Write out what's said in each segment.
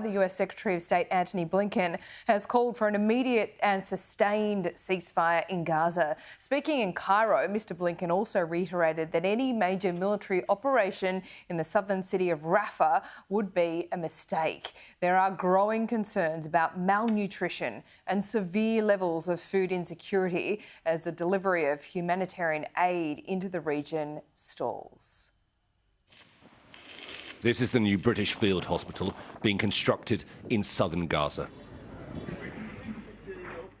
The US Secretary of State Antony Blinken has called for an immediate and sustained ceasefire in Gaza. Speaking in Cairo, Mr Blinken also reiterated that any major military operation in the southern city of Rafah would be a mistake. There are growing concerns about malnutrition and severe levels of food insecurity as the delivery of humanitarian aid into the region stalls. This is the new British field hospital being constructed in southern Gaza.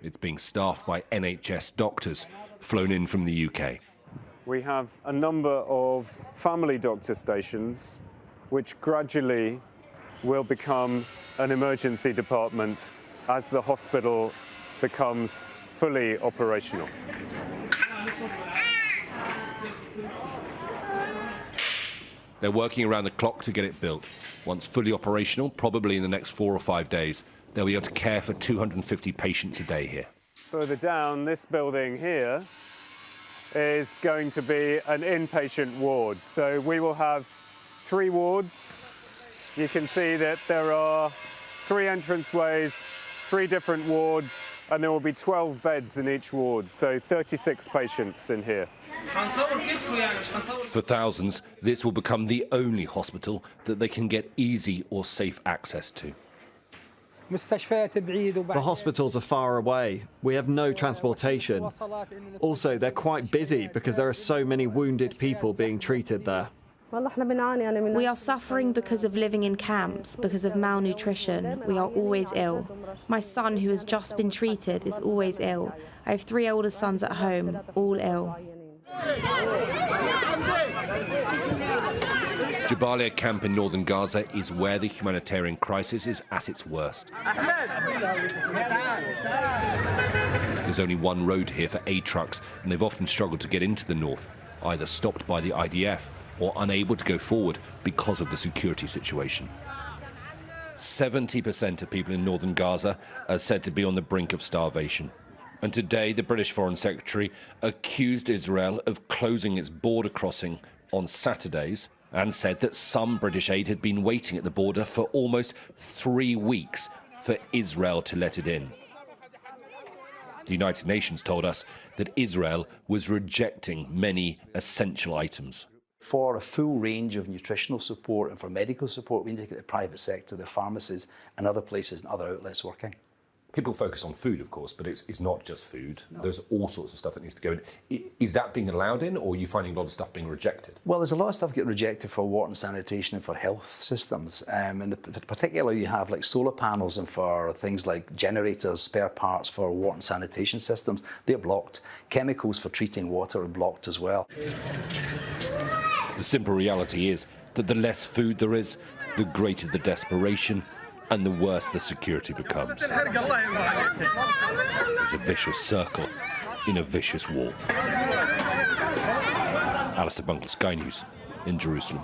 It's being staffed by NHS doctors flown in from the UK. We have a number of family doctor stations which gradually will become an emergency department as the hospital becomes fully operational. They're working around the clock to get it built. Once fully operational, probably in the next 4 or 5 days, they'll be able to care for 250 patients a day here. Further down, this building here is going to be an inpatient ward. So we will have 3 wards. You can see that there are 3 entranceways, 3 different wards, and there will be 12 beds in each ward, so 36 patients in here. For thousands, this will become the only hospital that they can get easy or safe access to. The hospitals are far away. We have no transportation. Also, they're quite busy because there are so many wounded people being treated there. We are suffering because of living in camps, because of malnutrition. We are always ill. My son, who has just been treated, is always ill. I have 3 older sons at home, all ill. Jabalia camp in northern Gaza is where the humanitarian crisis is at its worst. There's only one road here for aid trucks, and they've often struggled to get into the north, either stopped by the IDF or unable to go forward because of the security situation. 70% of people in northern Gaza are said to be on the brink of starvation. And today, the British Foreign Secretary accused Israel of closing its border crossing on Saturdays and said that some British aid had been waiting at the border for almost 3 weeks for Israel to let it in. The United Nations told us that Israel was rejecting many essential items. For a full range of nutritional support and for medical support, we need to get the private sector, the pharmacies and other places and other outlets working. People focus on food, of course, but it's not just food. No. There's all sorts of stuff that needs to go in. Is that being allowed in, or are you finding a lot of stuff being rejected? Well, there's a lot of stuff getting rejected for water and sanitation and for health systems. And particularly you have like solar panels and for things like generators, spare parts for water and sanitation systems. They're blocked. Chemicals for treating water are blocked as well. The simple reality is that the less food there is, the greater the desperation and the worse the security becomes. It's a vicious circle in a vicious war. Alistair Bunkler, Sky News in Jerusalem.